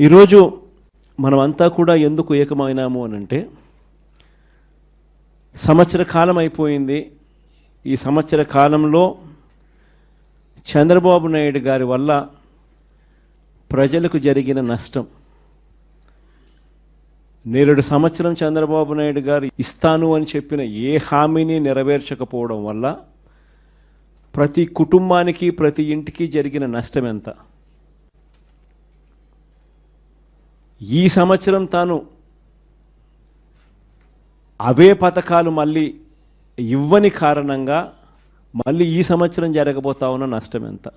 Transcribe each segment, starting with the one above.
ఈరోజు మనమంతా కూడా ఎందుకు ఏకమైనాము అనంటే, సంవత్సర కాలం అయిపోయింది. ఈ సంవత్సర కాలంలో చంద్రబాబు నాయుడు గారి వల్ల ప్రజలకు జరిగిన నష్టం, నేరుడు సంవత్సరం చంద్రబాబు నాయుడు గారు ఇస్తాను అని చెప్పిన ఏ హామీని నెరవేర్చకపోవడం వల్ల ప్రతి కుటుంబానికి, ప్రతి ఇంటికి జరిగిన నష్టం ఎంత? ఈ సంవత్సరం తాను అవే పథకాలు మళ్ళీ ఇవ్వని కారణంగా మళ్ళీ ఈ సంవత్సరం జరగబోతా ఉన్న నష్టం ఎంత?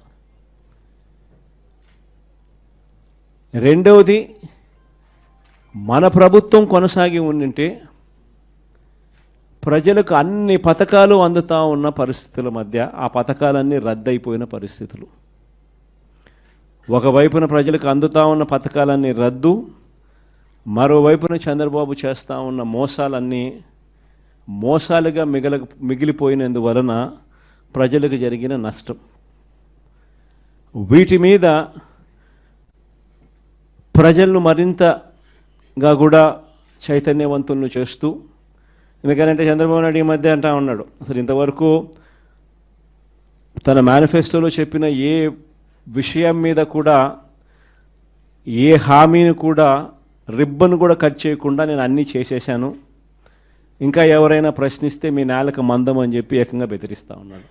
రెండవది, మన ప్రభుత్వం కొనసాగి ఉండింటే ప్రజలకు అన్ని పథకాలు అందుతూ ఉన్న పరిస్థితుల మధ్య ఆ పథకాలన్నీ రద్దయిపోయిన పరిస్థితులు. ఒకవైపున ప్రజలకు అందుతూ ఉన్న పథకాలన్నీ రద్దు, మరోవైపున చంద్రబాబు చేస్తూ ఉన్న మోసాలన్నీ మోసాలుగా మిగిలిపోయినందువలన ప్రజలకు జరిగిన నష్టం. వీటి మీద ప్రజలను మరింతగా కూడా చైతన్యవంతులను చేస్తూ, ఎందుకంటే చంద్రబాబు నాయుడు ఈ మధ్య అంటా ఉన్నాడు, అసలు ఇంతవరకు తన మేనిఫెస్టోలో చెప్పిన ఏ విషయం మీద కూడా, ఏ హామీని కూడా, రిబ్బన్ కూడా కట్ చేయకుండా నేను అన్నీ చేసేసాను, ఇంకా ఎవరైనా ప్రశ్నిస్తే మీ నేలకు మందం అని చెప్పి ఏకంగా బెదిరిస్తూ ఉన్నాడు.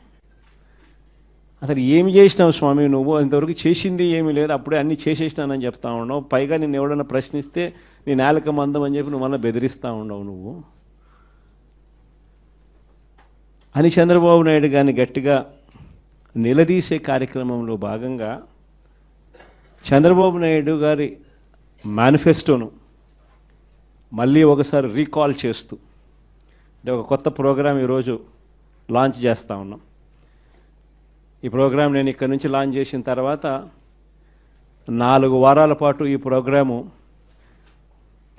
అసలు ఏమి చేసినావు స్వామి నువ్వు? ఇంతవరకు చేసింది ఏమీ లేదు, అప్పుడే అన్నీ చేసేసినానని చెప్తా ఉన్నావు. పైగా నేను ఎవడన్నా ప్రశ్నిస్తే నీ నేలకు మందం అని చెప్పి నువ్వు మళ్ళీ బెదిరిస్తూ ఉండవు నువ్వు అని చంద్రబాబు నాయుడు గారిని గట్టిగా నిలదీసే కార్యక్రమంలో భాగంగా చంద్రబాబు నాయుడు గారి మేనిఫెస్టోను మళ్ళీ ఒకసారి రీకాల్ చేస్తూ అంటే ఒక కొత్త ప్రోగ్రాం ఈరోజు లాంచ్ చేస్తూ ఉన్నాం. ఈ ప్రోగ్రాం నేను ఇక్కడ నుంచి లాంచ్ చేసిన తర్వాత 4 వారాల పాటు ఈ ప్రోగ్రాము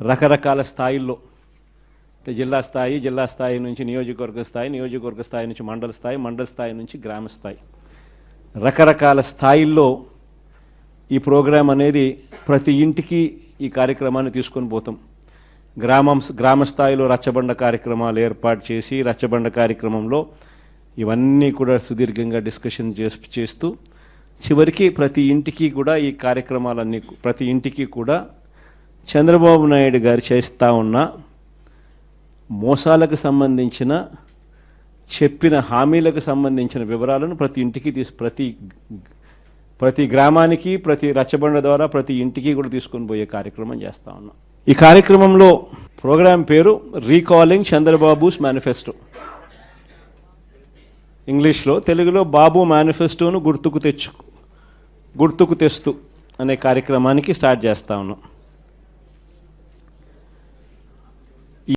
రకరకాల స్థాయిల్లో, అంటే జిల్లా స్థాయి నుంచి నియోజకవర్గ స్థాయి నుంచి మండల స్థాయి నుంచి గ్రామ స్థాయి, రకరకాల స్థాయిల్లో ఈ ప్రోగ్రాం అనేది ప్రతి ఇంటికి ఈ కార్యక్రమాన్ని తీసుకొని పోతాం. గ్రామ స్థాయిలో రచ్చబండ కార్యక్రమాలు ఏర్పాటు చేసి, రచ్చబండ కార్యక్రమంలో ఇవన్నీ కూడా సుదీర్ఘంగా డిస్కషన్ చేస్తూ చివరికి ప్రతి ఇంటికి కూడా ఈ కార్యక్రమాలన్నీ, ప్రతి ఇంటికి కూడా చంద్రబాబు నాయుడు గారు చేస్తూ ఉన్న మోసాలకు సంబంధించిన, చెప్పిన హామీలకు సంబంధించిన వివరాలను ప్రతి ఇంటికి ప్రతి గ్రామానికి, ప్రతి రచ్చబండ ద్వారా ప్రతి ఇంటికి కూడా తీసుకొని పోయే కార్యక్రమం చేస్తూ ఉన్నాం. ఈ కార్యక్రమంలో ప్రోగ్రాం పేరు రీకాలింగ్ చంద్రబాబుస్ మేనిఫెస్టో. ఇంగ్లీష్లో, తెలుగులో బాబు మేనిఫెస్టోను గుర్తుకు తెస్తూ అనే కార్యక్రమానికి స్టార్ట్ చేస్తూ ఉన్నాం.